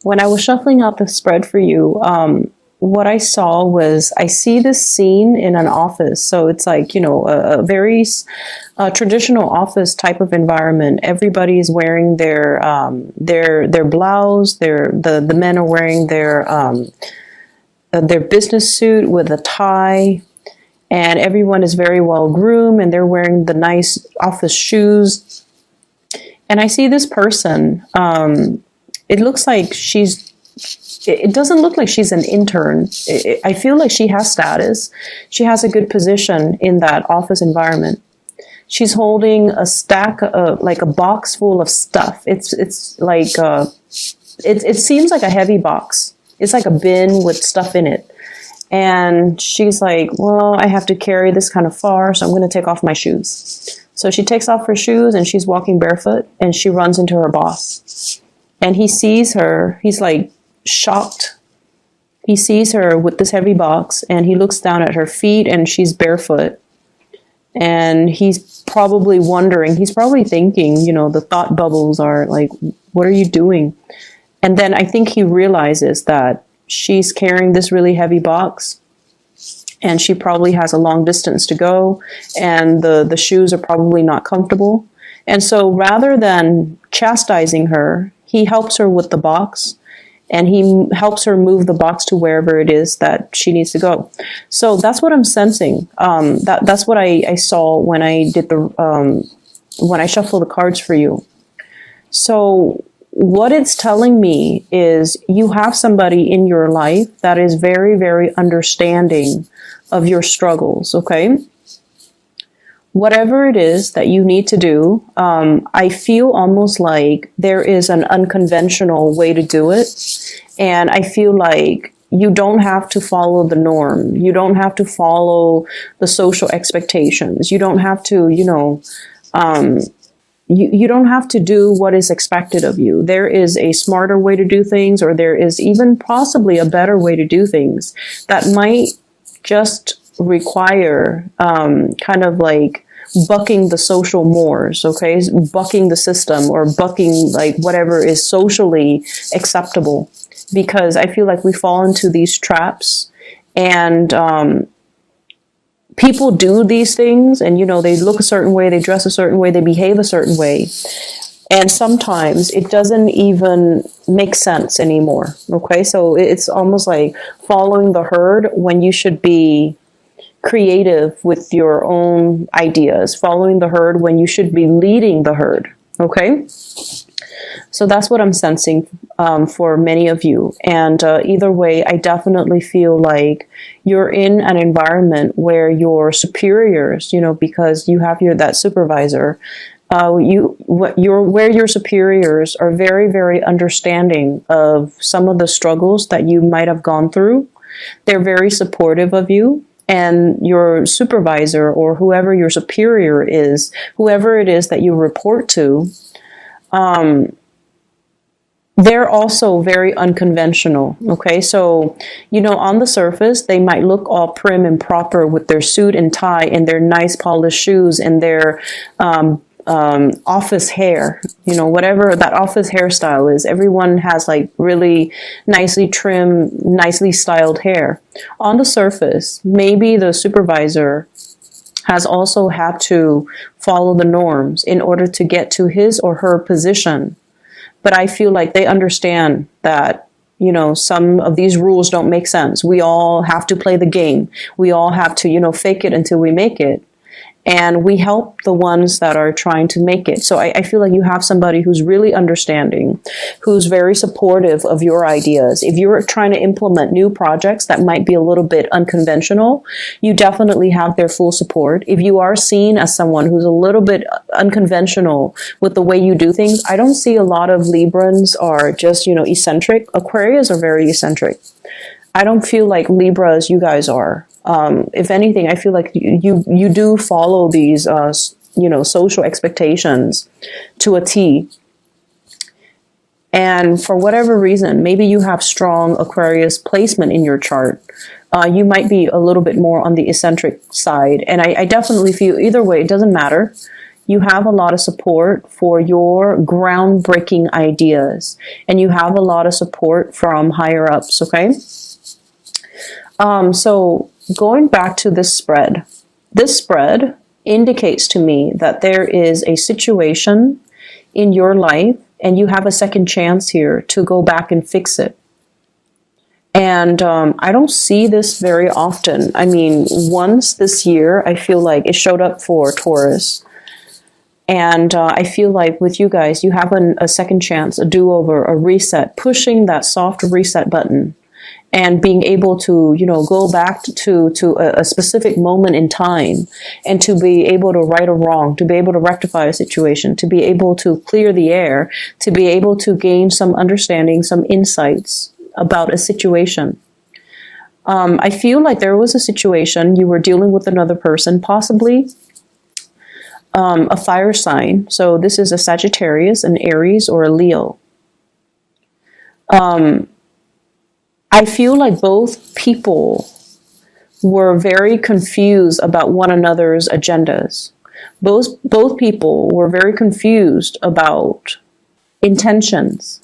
when I was shuffling out the spread for you, what I saw was I see this scene in an office. So it's like, a very traditional office type of environment. Everybody is wearing their blouse. The men are wearing their business suit with a tie, and everyone is very well groomed, and they're wearing the nice office shoes. And I see this person. It looks like it doesn't look like she's an intern. I feel like she has status. She has a good position in that office environment. She's holding a stack, like a box full of stuff. It's like, it seems like a heavy box. It's like a bin with stuff in it. And she's like, well, I have to carry this kind of far, so I'm going to take off my shoes. So she takes off her shoes and she's walking barefoot, and she runs into her boss. And he sees her. He's like shocked. He sees her with this heavy box, and he looks down at her feet, and she's barefoot. And he's probably wondering, he's probably thinking, the thought bubbles are like, what are you doing? And then I think he realizes that she's carrying this really heavy box, and she probably has a long distance to go, and the shoes are probably not comfortable. And so rather than chastising her, he helps her with the box, and he helps her move the box to wherever it is that she needs to go. So that's what I'm sensing. That's what I saw when I did when I shuffled the cards for you. So what it's telling me is you have somebody in your life that is very, very understanding of your struggles, okay? Whatever it is that you need to do, I feel almost like there is an unconventional way to do it. And I feel like you don't have to follow the norm. You don't have to follow the social expectations. You don't have to, you don't have to do what is expected of you. There is a smarter way to do things, or there is even possibly a better way to do things that might just require kind of like bucking the social mores, okay? Bucking the system, or bucking like whatever is socially acceptable. Because I feel like we fall into these traps, and people do these things, and they look a certain way, they dress a certain way, they behave a certain way. And sometimes it doesn't even make sense anymore, okay? So it's almost like following the herd when you should be creative with your own ideas, following the herd when you should be leading the herd, okay? So that's what I'm sensing for many of you. And either way, I definitely feel like you're in an environment where your superiors, because you have that supervisor, where your superiors are very, very understanding of some of the struggles that you might have gone through. They're very supportive of you. And your supervisor, or whoever your superior is, whoever it is that you report to, they're also very unconventional, okay? So, on the surface, they might look all prim and proper with their suit and tie and their nice polished shoes and their office hair, whatever that office hairstyle is. Everyone has like really nicely trimmed, nicely styled hair. On the surface, maybe the supervisor has also had to follow the norms in order to get to his or her position. But I feel like they understand that, some of these rules don't make sense. We all have to play the game. We all have to, fake it until we make it. And we help the ones that are trying to make it. So I feel like you have somebody who's really understanding, who's very supportive of your ideas. If you're trying to implement new projects that might be a little bit unconventional, you definitely have their full support. If you are seen as someone who's a little bit unconventional with the way you do things, I don't see a lot of Librans are just, eccentric. Aquarius are very eccentric. I don't feel like Libras, you guys are. If anything, I feel like you do follow these, social expectations to a T. And for whatever reason, maybe you have strong Aquarius placement in your chart. You might be a little bit more on the eccentric side. And I definitely feel either way, it doesn't matter. You have a lot of support for your groundbreaking ideas, and you have a lot of support from higher ups, okay? So going back to this spread indicates to me that there is a situation in your life and you have a second chance here to go back and fix it. And I don't see this very often. I mean, once this year, I feel like it showed up for Taurus. And I feel like with you guys, you have a second chance, a do-over, a reset, pushing that soft reset button and being able to, you know, go back to a specific moment in time and to be able to right a wrong, to be able to rectify a situation, to be able to clear the air, to be able to gain some understanding, some insights about a situation. I feel like there was a situation you were dealing with another person, possibly a fire sign. So this is a Sagittarius, an Aries, or a Leo. I feel like both people were very confused about one another's agendas. Both people were very confused about intentions.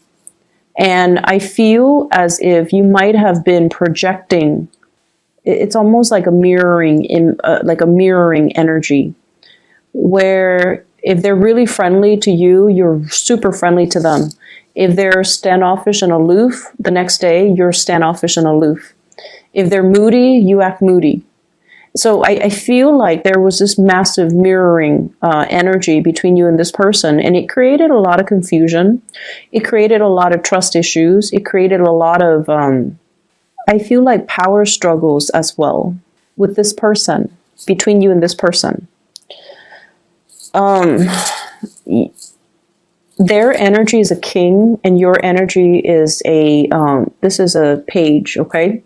And I feel as if you might have been projecting. It's almost like a mirroring energy, where if they're really friendly to you, you're super friendly to them. If they're standoffish and aloof, the next day you're standoffish and aloof. If they're moody, you act moody. So I feel like there was this massive mirroring energy between you and this person, and it created a lot of confusion. It created a lot of trust issues. It created a lot of, I feel like, power struggles as well with this person, between you and this person. Their energy is a king, and your energy is this is a page, okay?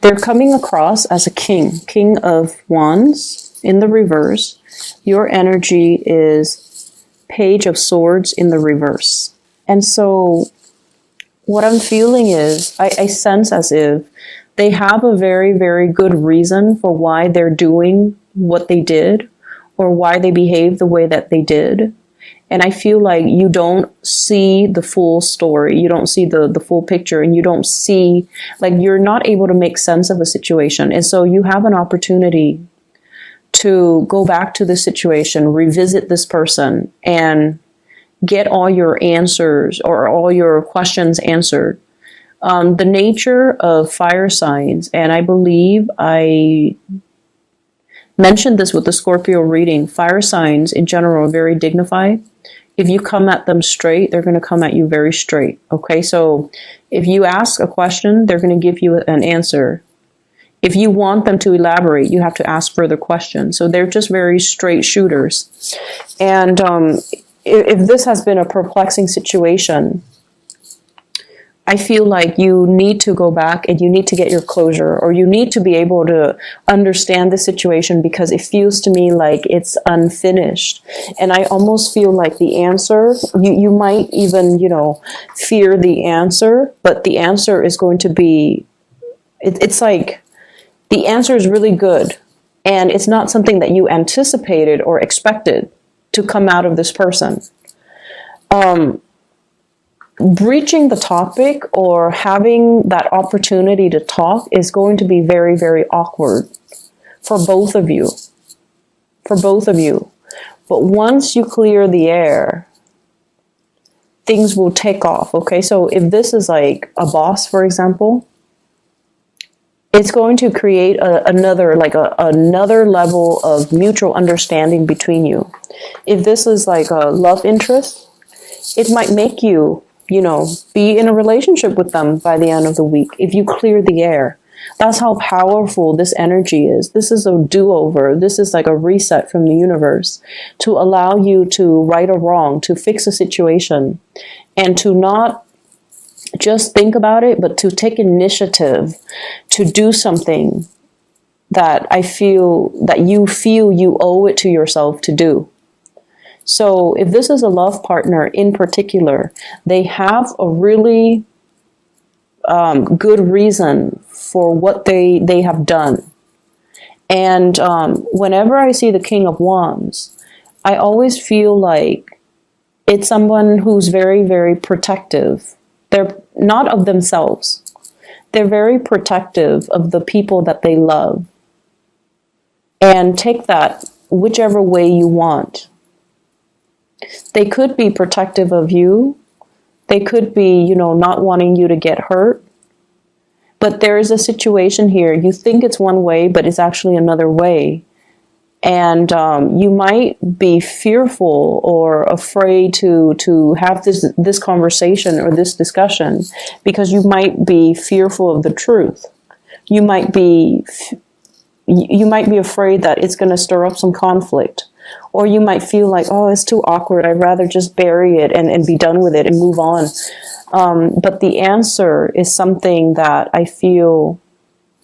They're coming across as a king of wands in the reverse. Your energy is page of swords in the reverse. And so what I'm feeling is, I sense as if they have a very, very good reason for why they're doing what they did, or why they behaved the way that they did. And I feel like you don't see the full story. You don't see the full picture, and you don't see, like, you're not able to make sense of a situation. And so you have an opportunity to go back to the situation, revisit this person, and get all your answers or all your questions answered. The nature of fire signs, and I believe I mentioned this with the Scorpio reading, fire signs in general are very dignified. If you come at them straight, they're going to come at you very straight. Okay, so if you ask a question, they're going to give you an answer. If you want them to elaborate, you have to ask further questions. So they're just very straight shooters. And if this has been a perplexing situation, I feel like you need to go back and you need to get your closure, or you need to be able to understand the situation, because it feels to me like it's unfinished. And I almost feel like the answer, you might even, you know, fear the answer, but the answer is going to be, it's like the answer is really good. And it's not something that you anticipated or expected to come out of this person. Breaching the topic or having that opportunity to talk is going to be very, very awkward for both of you. For both of you. But once you clear the air, things will take off, okay? So if this is like a boss, for example, it's going to create another level of mutual understanding between you. If this is like a love interest, it might make you, you know, be in a relationship with them by the end of the week if you clear the air. That's how powerful this energy is. This is a do-over. This is like a reset from the universe to allow you to right a wrong, to fix a situation, and to not just think about it, but to take initiative to do something that you owe it to yourself to do. So if this is a love partner in particular, they have a really good reason for what they have done. And whenever I see the King of Wands, I always feel like it's someone who's very, very protective. They're not of themselves. They're very protective of the people that they love. And take that whichever way you want. They could be protective of you. They could be, not wanting you to get hurt. But there is a situation here. You think it's one way, but it's actually another way. And you might be fearful or afraid to have this conversation or this discussion because you might be fearful of the truth. You might be afraid that it's going to stir up some conflict. Or you might feel like, oh, it's too awkward. I'd rather just bury it and be done with it and move on. But the answer is something that I feel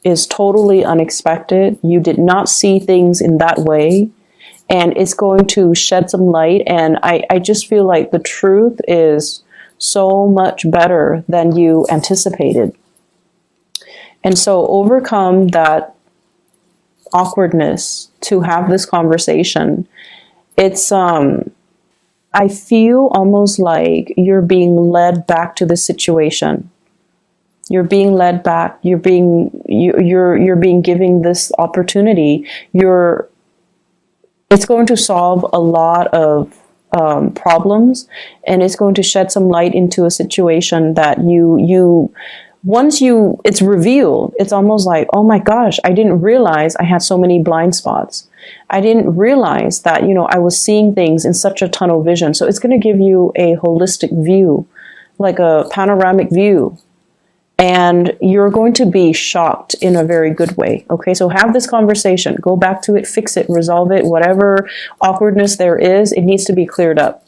is totally unexpected. You did not see things in that way. And it's going to shed some light. And I just feel like the truth is so much better than you anticipated. And so overcome that awkwardness to have this conversation. It's, I feel almost like you're being led back to the situation. You're being led back. You're being given this opportunity. It's going to solve a lot of problems, and it's going to shed some light into a situation that once it's revealed, it's almost like, oh my gosh, I didn't realize I had so many blind spots. I didn't realize that, I was seeing things in such a tunnel vision. So it's going to give you a holistic view, like a panoramic view. And you're going to be shocked in a very good way. Okay, so have this conversation. Go back to it, fix it, resolve it. Whatever awkwardness there is, it needs to be cleared up.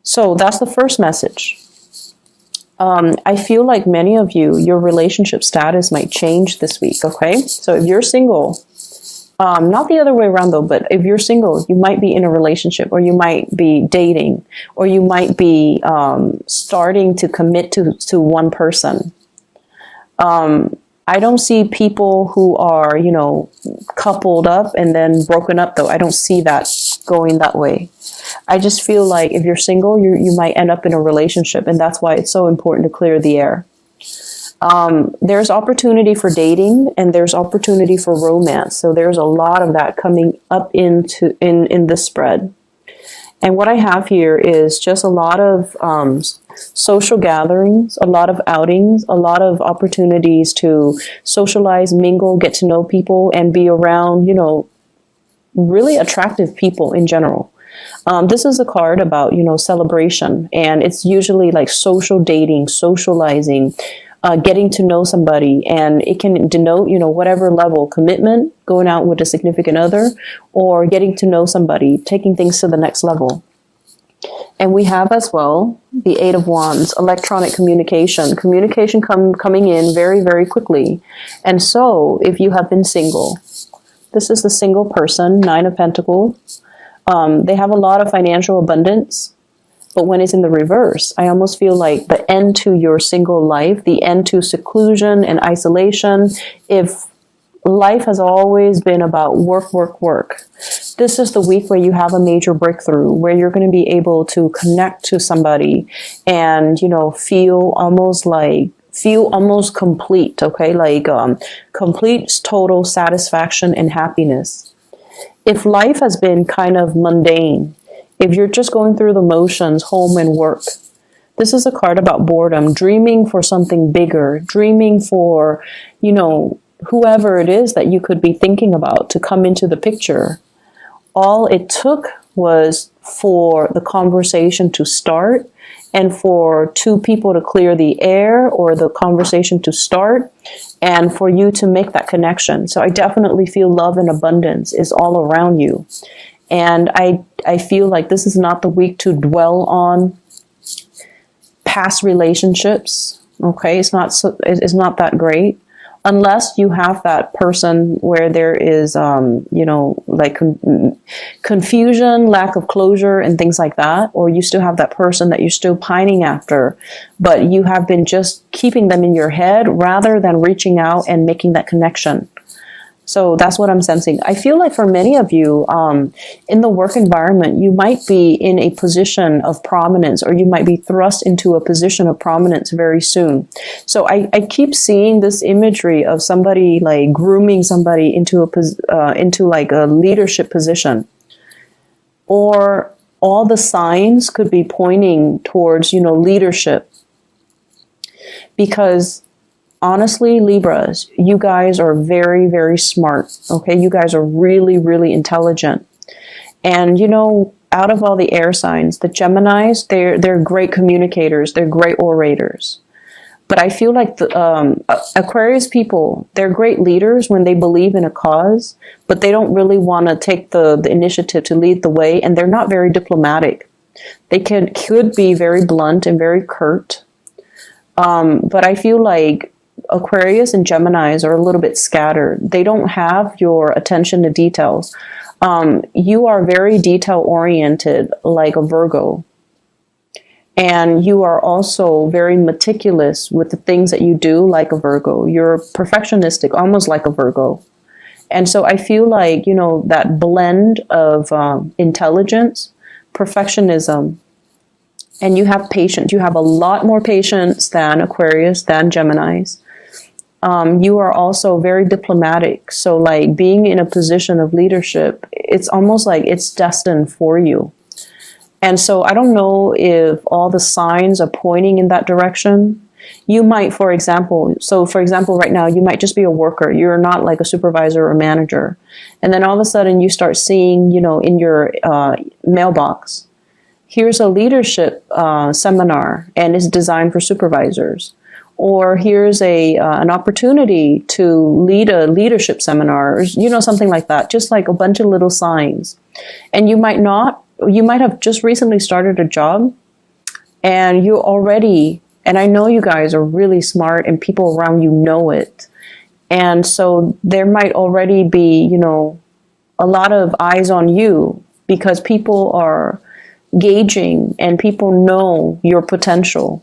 So that's the first message. I feel like many of you, your relationship status might change this week, okay? So if you're single, not the other way around though, but if you're single, you might be in a relationship, or you might be dating, or you might be starting to commit to one person. I don't see people who are, coupled up and then broken up though. I don't see that going that way. I just feel like if you're single, you might end up in a relationship, and that's why it's so important to clear the air. There's opportunity for dating, and there's opportunity for romance. So there's a lot of that coming up in this spread. And what I have here is just a lot of social gatherings, a lot of outings, a lot of opportunities to socialize, mingle, get to know people, and be around, really attractive people in general. This is a card about, celebration, and it's usually like social dating, socializing, getting to know somebody, and it can denote, whatever level, commitment, going out with a significant other, or getting to know somebody, taking things to the next level. And we have as well the Eight of Wands, electronic communication coming in very, very quickly. And so if you have been single, this is the single person, Nine of Pentacles. They have a lot of financial abundance, but when it's in the reverse, I almost feel like the end to your single life, the end to seclusion and isolation. If life has always been about work, work, work, this is the week where you have a major breakthrough, where you're going to be able to connect to somebody and, feel almost complete, okay? Like complete, total satisfaction and happiness. If life has been kind of mundane, if you're just going through the motions, home and work, this is a card about boredom, dreaming for something bigger, dreaming for, whoever it is that you could be thinking about to come into the picture. All it took was for the conversation to start, and for two people to clear the air, or the conversation to start, and for you to make that connection. So I definitely feel love and abundance is all around you. And I feel like this is not the week to dwell on past relationships. Okay, it's not that great. Unless you have that person where there is, confusion, lack of closure, and things like that, or you still have that person that you're still pining after, but you have been just keeping them in your head rather than reaching out and making that connection. So that's what I'm sensing. I feel like for many of you, in the work environment, you might be in a position of prominence, or you might be thrust into a position of prominence very soon. So I keep seeing this imagery of somebody like grooming somebody into into like a leadership position, or all the signs could be pointing towards, leadership. Because honestly, Libras, you guys are very, very smart. Okay, you guys are really, really intelligent. And out of all the air signs, the Geminis, they're great communicators. They're great orators. But I feel like the Aquarius people, they're great leaders when they believe in a cause, but they don't really want to take the initiative to lead the way, and they're not very diplomatic. They could be very blunt and very curt. But I feel like Aquarius and Geminis are a little bit scattered. They don't have your attention to details. You are very detail-oriented, like a Virgo. And you are also very meticulous with the things that you do, like a Virgo. You're perfectionistic, almost like a Virgo. And so I feel like, that blend of intelligence, perfectionism, and you have patience. You have a lot more patience than Aquarius, than Geminis. You are also very diplomatic. So like being in a position of leadership, it's almost like it's destined for you. And so I don't know if all the signs are pointing in that direction. You might, for example, right now, you might just be a worker. You're not like a supervisor or manager. And then all of a sudden you start seeing, in your mailbox, here's a leadership seminar, and it's designed for supervisors. Or here's an opportunity to lead a leadership seminar, or, something like that. Just like a bunch of little signs. And you might have just recently started a job, and you already, and I know you guys are really smart and people around you know it. And so there might already be, a lot of eyes on you, because people are gauging and people know your potential.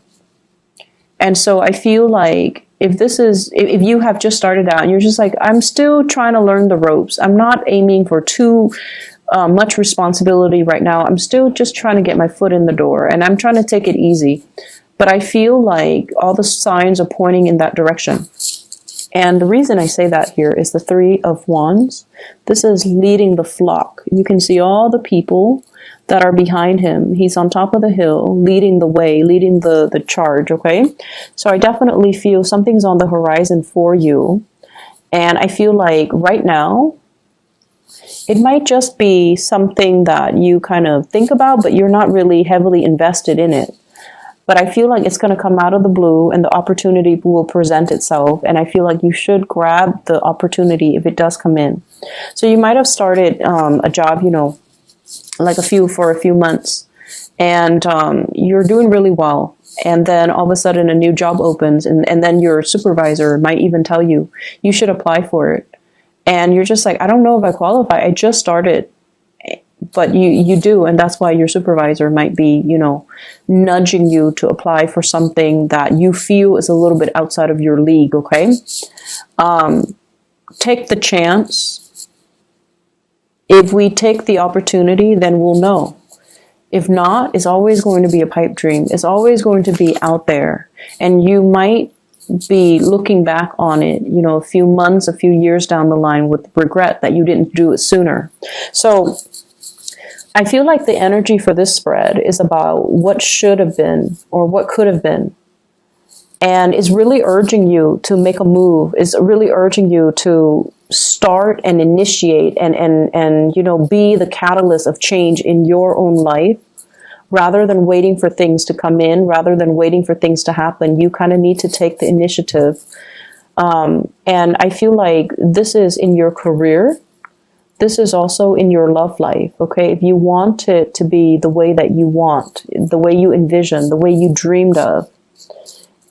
And so I feel like if you have just started out and you're just like, I'm still trying to learn the ropes. I'm not aiming for too much responsibility right now. I'm still just trying to get my foot in the door, and I'm trying to take it easy. But I feel like all the signs are pointing in that direction. And the reason I say that here is the Three of Wands. This is leading the flock. You can see all the people that are behind him. He's on top of the hill, leading the way, leading the charge, okay? So I definitely feel something's on the horizon for you. And I feel like right now, it might just be something that you kind of think about, but you're not really heavily invested in it. But I feel like it's going to come out of the blue, and the opportunity will present itself. And I feel like you should grab the opportunity if it does come in. So you might have started a job, like for a few months, and you're doing really well. And then all of a sudden a new job opens, and then your supervisor might even tell you, you should apply for it. And you're just like, I don't know if I qualify. I just started. But you do, and that's why your supervisor might be, nudging you to apply for something that you feel is a little bit outside of your league, okay? Take the chance. If we take the opportunity, then we'll know. If not, it's always going to be a pipe dream. It's always going to be out there. And you might be looking back on it, a few months, a few years down the line with regret that you didn't do it sooner. So I feel like the energy for this spread is about what should have been or what could have been. And is really urging you to make a move, is really urging you to start and initiate and be the catalyst of change in your own life. Rather than waiting for things to come in, rather than waiting for things to happen, you kind of need to take the initiative. And I feel like this is in your career. This is also in your love life, okay? If you want it to be the way that you want, the way you envision, the way you dreamed of,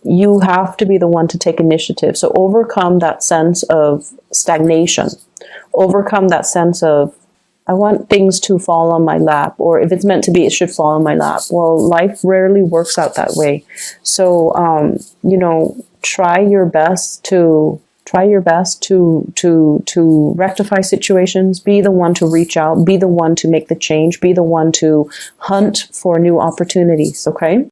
you have to be the one to take initiative. So overcome that sense of stagnation. Overcome that sense of, I want things to fall on my lap, or if it's meant to be, it should fall on my lap. Well, life rarely works out that way. So, try your best to Try your best to rectify situations. Be the one to reach out. Be the one to make the change. Be the one to hunt for new opportunities, okay?